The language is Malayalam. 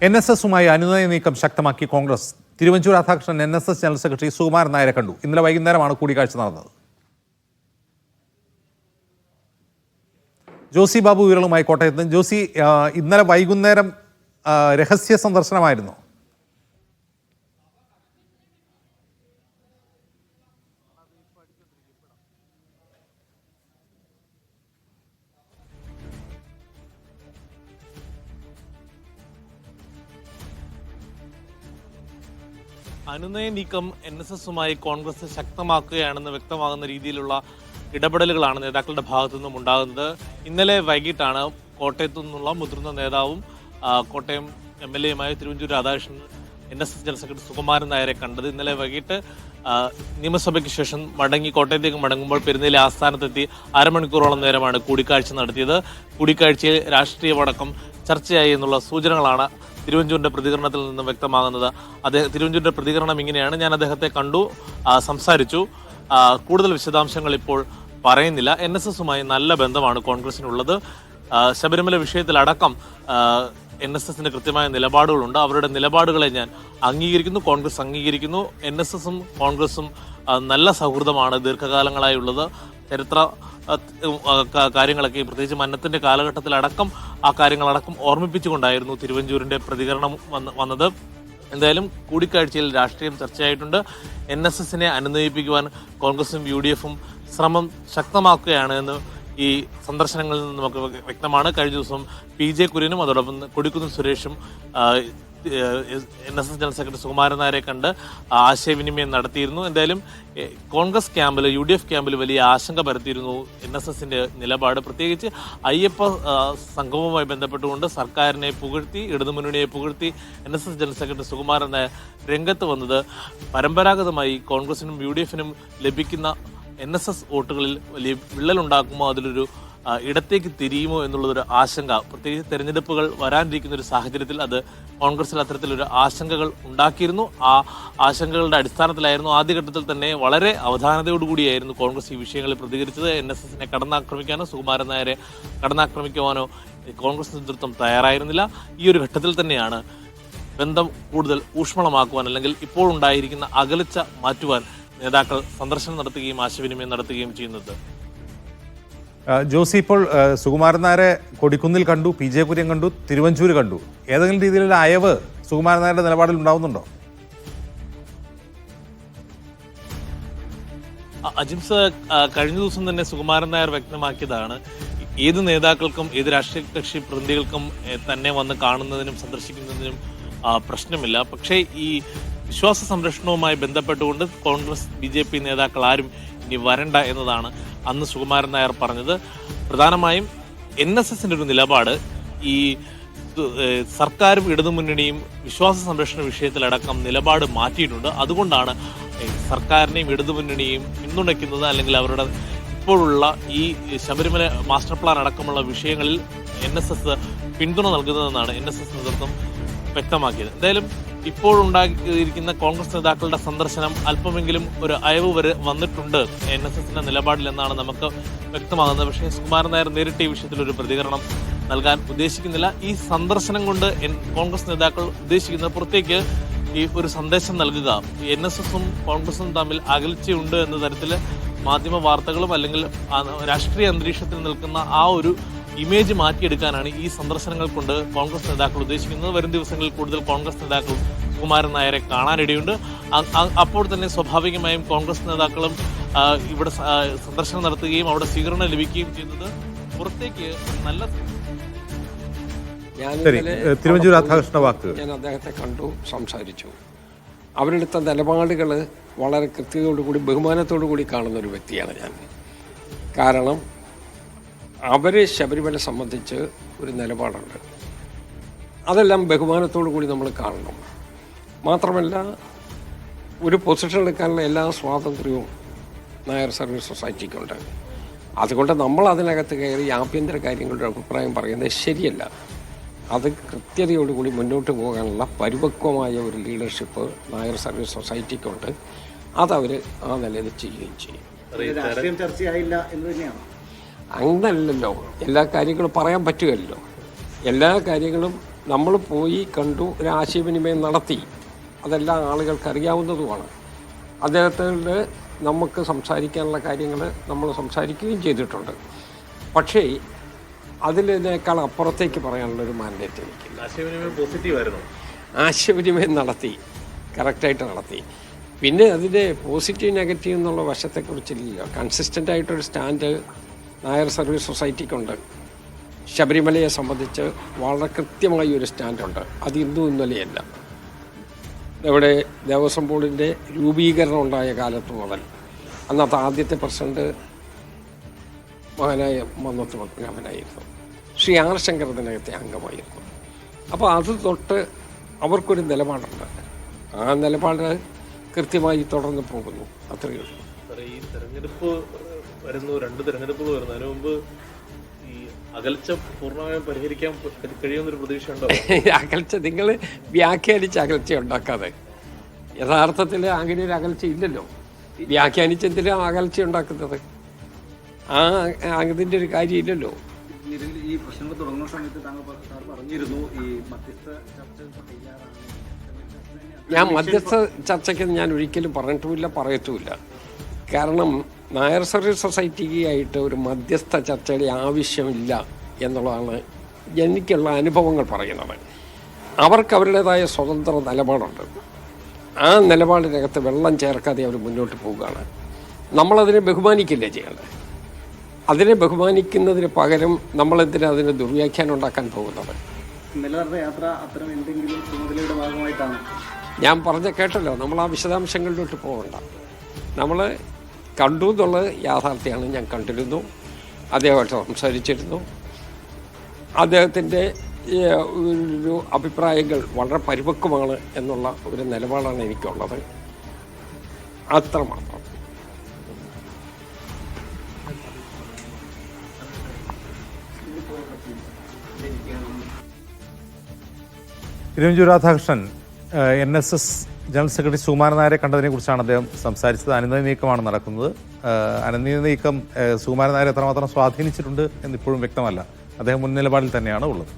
NSSുമായി അനുനയ നീക്കം ശക്തമാക്കി Congress. Thiruvanchoor Radhakrishnan NSS general secretary Sukumaran നായരെ കണ്ടു. ഇന്നലെ വൈകുന്നേരമാണ് കൂടിക്കാഴ്ച നടന്നത്. ജോസി ബാബു വിവരങ്ങളുമായി കോട്ടയത്ത്. ജോസി, ഇന്നലെ വൈകുന്നേരം രഹസ്യ സന്ദർശനമായിരുന്നു. അനുനയ നീക്കം NSSുമായി കോൺഗ്രസ് ശക്തമാക്കുകയാണെന്ന് വ്യക്തമാകുന്ന രീതിയിലുള്ള ഇടപെടലുകളാണ് നേതാക്കളുടെ ഭാഗത്തു നിന്നും ഉണ്ടാകുന്നത്. ഇന്നലെ വൈകിട്ടാണ് കോട്ടയത്തു നിന്നുള്ള മുതിർന്ന നേതാവും കോട്ടയം MLAയുമായ Thiruvanchoor Radhakrishnan NSS general secretary Sukumaran നായരെ കണ്ടത്. ഇന്നലെ വൈകിട്ട് നിയമസഭയ്ക്ക് ശേഷം കോട്ടയത്തേക്ക് മടങ്ങുമ്പോൾ പെരുന്നയിലെ ആസ്ഥാനത്തെത്തി അരമണിക്കൂറോളം നേരമാണ് കൂടിക്കാഴ്ച നടത്തിയത്. കൂടിക്കാഴ്ചയിൽ രാഷ്ട്രീയമടക്കം ചർച്ചയായി എന്നുള്ള സൂചനകളാണ് തിരുവഞ്ചൂരിന്റെ പ്രതികരണത്തിൽ നിന്നും വ്യക്തമാകുന്നത്. തിരുവഞ്ചൂരിന്റെ പ്രതികരണം ഇങ്ങനെയാണ്: ഞാൻ അദ്ദേഹത്തെ കണ്ടു, സംസാരിച്ചു, കൂടുതൽ വിശദാംശങ്ങൾ ഇപ്പോൾ പറയുന്നില്ല. NSSുമായി നല്ല ബന്ധമാണ് കോൺഗ്രസിനുള്ളത്. ശബരിമല വിഷയത്തിലടക്കം NSSന് കൃത്യമായ നിലപാടുകളുണ്ട്. അവരുടെ നിലപാടുകളെ ഞാൻ അംഗീകരിക്കുന്നു, കോൺഗ്രസ് അംഗീകരിക്കുന്നു. NSSും കോൺഗ്രസും നല്ല സൗഹൃദമാണ് ദീർഘകാലങ്ങളായുള്ളത്. ചരിത്ര കാര്യങ്ങളൊക്കെ, പ്രത്യേകിച്ച് മന്നത്തിന്റെ കാലഘട്ടത്തിലടക്കം ആ കാര്യങ്ങളടക്കം ഓർമ്മിപ്പിച്ചുകൊണ്ടായിരുന്നു തിരുവഞ്ചൂരിന്റെ പ്രതികരണം വന്നത്. എന്തായാലും കൂടിക്കാഴ്ചയിൽ രാഷ്ട്രീയം ചർച്ചയായിട്ടുണ്ട്. NSSനെ അനുനയിപ്പിക്കുവാൻ കോൺഗ്രസും UDFും ശ്രമം ശക്തമാക്കുകയാണ് എന്ന് ഈ സന്ദർശനങ്ങളിൽ നിന്ന് നമുക്ക് വ്യക്തമാണ്. കഴിഞ്ഞ ദിവസം PJ കുര്യനും അതോടൊപ്പം കൊടിക്കുന്നിൽ സുരേഷും NSS ജനറൽ സെക്രട്ടറി സുകുമാരൻ നായരെ കണ്ട് ആശയവിനിമയം നടത്തിയിരുന്നു. എന്തായാലും കോൺഗ്രസ് ക്യാമ്പിൽ, UDF ക്യാമ്പിൽ വലിയ ആശങ്ക പരത്തിയിരുന്നു NSSന്റെ നിലപാട്. പ്രത്യേകിച്ച് അയ്യപ്പ സംഗമവുമായി ബന്ധപ്പെട്ടുകൊണ്ട് സർക്കാരിനെ പുകഴ്ത്തി, ഇടതുമുന്നണിയെ പുകഴ്ത്തി NSS general secretary Sukumaran Nair രംഗത്ത് വന്നത് പരമ്പരാഗതമായി കോൺഗ്രസിനും UDFിനും ലഭിക്കുന്ന NSS വോട്ടുകളിൽ വലിയ വിള്ളലുണ്ടാക്കുമോ, അതിലൊരു ഇടത്തേക്ക് തിരിയുമോ എന്നുള്ളതൊരു ആശങ്ക. പ്രത്യേകിച്ച് തെരഞ്ഞെടുപ്പുകൾ വരാനിരിക്കുന്ന ഒരു സാഹചര്യത്തിൽ അത് കോൺഗ്രസിൽ അത്തരത്തിലൊരു ആശങ്കകൾ ഉണ്ടാക്കിയിരുന്നു. ആ ആശങ്കകളുടെ അടിസ്ഥാനത്തിലായിരുന്നു ആദ്യഘട്ടത്തിൽ തന്നെ വളരെ അവധാനതയോടുകൂടിയായിരുന്നു കോൺഗ്രസ് ഈ വിഷയങ്ങളിൽ പ്രതികരിച്ചത്. NSSനെ കടന്നാക്രമിക്കാനോ സുകുമാരൻ നായരെ കടന്നാക്രമിക്കുവാനോ കോൺഗ്രസ് നേതൃത്വം തയ്യാറായിരുന്നില്ല. ഈ ഒരു ഘട്ടത്തിൽ തന്നെയാണ് ബന്ധം കൂടുതൽ ഊഷ്മളമാക്കുവാൻ, അല്ലെങ്കിൽ ഇപ്പോൾ ഉണ്ടായിരിക്കുന്ന അകൽച്ച മാറ്റുവാൻ നേതാക്കൾ സന്ദർശനം നടത്തുകയും ആശയവിനിമയം നടത്തുകയും ചെയ്യുന്നത്. ജോസി, ഇപ്പോൾ സുകുമാരൻ നായരെ കൊടിക്കുന്നിൽ കണ്ടു, PJ കുര്യൻ കണ്ടു, തിരുവഞ്ചൂർ കണ്ടു. ഏതെങ്കിലും രീതിയിലുള്ള അയവ് സുകുമാരൻ നായരുടെ നിലപാടിൽ ഉണ്ടാവുന്നുണ്ടോ? അജിംസ്, കഴിഞ്ഞ ദിവസം തന്നെ സുകുമാരൻ നായർ വ്യക്തമാക്കിയതാണ്, ഏത് നേതാക്കൾക്കും ഏത് രാഷ്ട്രീയ കക്ഷി പ്രതിനിധികൾക്കും തന്നെ വന്ന് കാണുന്നതിനും സന്ദർശിക്കുന്നതിനും പ്രശ്നമില്ല. പക്ഷേ ഈ വിശ്വാസ സംരക്ഷണവുമായി ബന്ധപ്പെട്ടുകൊണ്ട് കോൺഗ്രസ് BJP നേതാക്കൾ ആരും ഇനി വരണ്ട എന്നതാണ് അന്ന് സുകുമാരൻ നായർ പറഞ്ഞത്. പ്രധാനമായും NSSന്റെ ഒരു നിലപാട്, ഈ സർക്കാരും ഇടതുമുന്നണിയും വിശ്വാസ സംരക്ഷണ വിഷയത്തിലടക്കം നിലപാട് മാറ്റിയിട്ടുണ്ട്. അതുകൊണ്ടാണ് സർക്കാരിനെയും ഇടതുമുന്നണിയെയും പിന്തുണയ്ക്കുന്നത്, അല്ലെങ്കിൽ അവരുടെ ഇപ്പോഴുള്ള ഈ ശബരിമല മാസ്റ്റർ പ്ലാൻ അടക്കമുള്ള വിഷയങ്ങളിൽ NSS പിന്തുണ നൽകുന്നതെന്നാണ് NSS നേതൃത്വം വ്യക്തമാക്കിയത്. എന്തായാലും ഇപ്പോഴുണ്ടാക്കിയിരിക്കുന്ന കോൺഗ്രസ് നേതാക്കളുടെ സന്ദർശനം അല്പമെങ്കിലും ഒരു അയവ് വരെ വന്നിട്ടുണ്ട് NSSന്റെ നിലപാടിൽ എന്നാണ് നമുക്ക് വ്യക്തമാകുന്നത്. പക്ഷേ സുകുമാരൻ നായർ നേരിട്ട് ഈ വിഷയത്തിൽ ഒരു പ്രതികരണം നൽകാൻ ഉദ്ദേശിക്കുന്നില്ല. ഈ സന്ദർശനം കൊണ്ട് കോൺഗ്രസ് നേതാക്കൾ ഉദ്ദേശിക്കുന്നത് പുറത്തേക്ക് ഈ ഒരു സന്ദേശം നൽകുക, NSSും കോൺഗ്രസും തമ്മിൽ അകൽച്ചയുണ്ട് എന്ന തരത്തിൽ മാധ്യമ വാർത്തകളും അല്ലെങ്കിൽ രാഷ്ട്രീയ അന്തരീക്ഷത്തിൽ നിൽക്കുന്ന ആ ഒരു ഇമേജ് മാറ്റിയെടുക്കാനാണ് ഈ സന്ദർശനങ്ങൾ കൊണ്ട് കോൺഗ്രസ് നേതാക്കൾ ഉദ്ദേശിക്കുന്നത്. വരും ദിവസങ്ങളിൽ കൂടുതൽ കോൺഗ്രസ് നേതാക്കൾ സുകുമാരൻ നായരെ കാണാനിടയുണ്ട്. അപ്പോൾ തന്നെ സ്വാഭാവികമായും കോൺഗ്രസ് നേതാക്കളും ഇവിടെ സന്ദർശനം നടത്തുകയും അവിടെ സ്വീകരണം ലഭിക്കുകയും ചെയ്യുന്നത് പുറത്തേക്ക് നല്ല. തിരുവഞ്ചൂർ രാധാകൃഷ്ണ വാക്ക്, ഞാൻ അദ്ദേഹത്തെ കണ്ടു, സംസാരിച്ചു. അവരെടുത്ത നിലപാടുകൾ വളരെ കൃത്യതയോടുകൂടി ബഹുമാനത്തോടു കൂടി കാണുന്ന ഒരു വ്യക്തിയാണ് ഞാൻ. കാരണം അവർ ശബരിമല സംബന്ധിച്ച് ഒരു നിലപാടുണ്ട്, അതെല്ലാം ബഹുമാനത്തോടു കൂടി നമ്മൾ കാണണം. മാത്രമല്ല, ഒരു പൊസിഷൻ എടുക്കാനുള്ള എല്ലാ സ്വാതന്ത്ര്യവും നായർ സർവീസ് സൊസൈറ്റിക്കുണ്ട്. അതുകൊണ്ട് നമ്മൾ അതിനകത്ത് കയറി ആഭ്യന്തര കാര്യങ്ങളുടെ അഭിപ്രായം പറയുന്നത് ശരിയല്ല. അത് കൃത്യതയോടുകൂടി മുന്നോട്ട് പോകാനുള്ള പരിപക്വമായ ഒരു ലീഡർഷിപ്പ് നായർ സർവീസ് സൊസൈറ്റിക്കുണ്ട്. അതവർ ആ നിലയിൽ ചെയ്യുകയും ചെയ്യും. ചർച്ചയായില്ല എന്ന് തന്നെയാണ്. അങ്ങനല്ലല്ലോ, എല്ലാ കാര്യങ്ങളും പറയാൻ പറ്റുകയല്ലോ. എല്ലാ കാര്യങ്ങളും നമ്മൾ പോയി കണ്ടു, ഒരു ആശയവിനിമയം നടത്തി. അതെല്ലാം ആളുകൾക്ക് അറിയാവുന്നതുമാണ്. അദ്ദേഹത്തോട് നമുക്ക് സംസാരിക്കാനുള്ള കാര്യങ്ങൾ നമ്മൾ സംസാരിക്കുകയും ചെയ്തിട്ടുണ്ട്. പക്ഷേ അതിനേക്കാൾ അപ്പുറത്തേക്ക് പറയാനുള്ളൊരു മാൻഡേറ്റ് എനിക്കില്ല. ആശയവിനിമയം പോസിറ്റീവായിരുന്നു. ആശയവിനിമയം നടത്തി, കറക്റ്റായിട്ട് നടത്തി. പിന്നെ അതിൻ്റെ പോസിറ്റീവ് നെഗറ്റീവ് എന്നുള്ള വശത്തെക്കുറിച്ചില്ല. കൺസിസ്റ്റൻ്റ് ആയിട്ടൊരു സ്റ്റാൻഡ് നായർ സർവീസ് സൊസൈറ്റിക്കുണ്ട്. ശബരിമലയെ സംബന്ധിച്ച് വളരെ കൃത്യമായി ഒരു സ്റ്റാൻഡുണ്ട്. അത് ഇന്നും ഇന്നലെയല്ല. ഇവിടെ ദേവസ്വം ബോർഡിൻ്റെ രൂപീകരണം ഉണ്ടായ കാലത്ത് മുതൽ അന്നത്തെ ആദ്യത്തെ പ്രസിഡന്റ് മഹാനായ മന്നത്ത് പത്മനാഭനായിരുന്നു. ശ്രീ ആർ ശങ്കർ ഇതിനകത്തെ അംഗമായിരുന്നു. അപ്പോൾ അത് തൊട്ട് അവർക്കൊരു നിലപാടുണ്ട്. ആ നിലപാട് കൃത്യമായി തുടർന്ന് പോകുന്നു. അത്രയേ ഉള്ളൂ. ഈ തെരഞ്ഞെടുപ്പ് വരുന്നു, 2 തെരഞ്ഞെടുപ്പുകൾ വരുന്നു. അതിനു മുമ്പ് ഈ അകൽച്ച പൂർണ്ണമായും പരിഹരിക്കാൻ കഴിയുമെന്നൊരു പ്രതീക്ഷ ഉണ്ടോ? അകൽച്ച നിങ്ങൾ വ്യാഖ്യാനിച്ച് അകൽച്ച ഉണ്ടാക്കാതെ, യഥാർത്ഥത്തിൽ അങ്ങനെ ഒരു അകൽച്ച ഇല്ലല്ലോ. വ്യാഖ്യാനിച്ചെന്തിനാണ് അകൽച്ച ഉണ്ടാക്കുന്നത്? അതിൻ്റെ ഒരു കാര്യമില്ലല്ലോ. ഈ പ്രശ്നങ്ങൾ തുടങ്ങുന്ന സമയത്ത് താങ്കൾ പറഞ്ഞിരുന്നു ഈ മധ്യസ്ഥ ചർച്ച തയ്യാറാണ്. ഞാൻ മധ്യസ്ഥ ചർച്ചയ്ക്ക് ഞാൻ ഒരിക്കലും പറഞ്ഞിട്ടുമില്ല, പറയത്തുമില്ല. കാരണം നായർ സർവീസ് സൊസൈറ്റിയായിട്ട് ഒരു മധ്യസ്ഥ ചർച്ചയുടെ ആവശ്യമില്ല എന്നുള്ളതാണ് എനിക്കുള്ള അനുഭവങ്ങൾ പറയുന്നത്. അവർക്ക് അവരുടേതായ സ്വതന്ത്ര നിലപാടുണ്ട്. ആ നിലപാടിനകത്ത് വെള്ളം ചേർക്കാതെ അവർ മുന്നോട്ട് പോവുകയാണ്. നമ്മളതിനെ ബഹുമാനിക്കില്ലേ ചെയ്യേണ്ടത്? അതിനെ ബഹുമാനിക്കുന്നതിന് പകരം നമ്മളെന്തിനാ അതിന് ദുർവ്യാഖ്യാനം ഉണ്ടാക്കാൻ പോകുന്നത്? ഇന്നലെ നടന്ന യാത്ര അത്തരം എന്തെങ്കിലും ചുമതലയുടെ ഭാഗമായിട്ടാണ്? ഞാൻ കേട്ടല്ലോ, നമ്മൾ ആ വിശദാംശങ്ങളിലോട്ട് പോകണ്ട. നമ്മൾ കണ്ടു എന്നുള്ളത് യാഥാർത്ഥ്യമാണ്. ഞാൻ കണ്ടിരുന്നു, അദ്ദേഹമായിട്ട് സംസാരിച്ചിരുന്നു. അദ്ദേഹത്തിൻ്റെ ഒരു അഭിപ്രായങ്ങൾ വളരെ പരിപക്വമാണ് എന്നുള്ള ഒരു നിലപാടാണ് എനിക്കുള്ളത്. അത്രമാത്രം. Thiruvanchoor Radhakrishnan NSS general secretary Sukumaran നായരെ കണ്ടതിനെ കുറിച്ചാണ് അദ്ദേഹം സംസാരിച്ചത്. അനന്ത നീക്കമാണ് നടക്കുന്നത്. അനന്ത നീക്കം സുകുമാരൻ നായരെ എത്രമാത്രം സ്വാധീനിച്ചിട്ടുണ്ട് എന്നിപ്പോഴും വ്യക്തമല്ല. അദ്ദേഹം മുൻ നിലപാടിൽ തന്നെയാണ് ഉള്ളത്.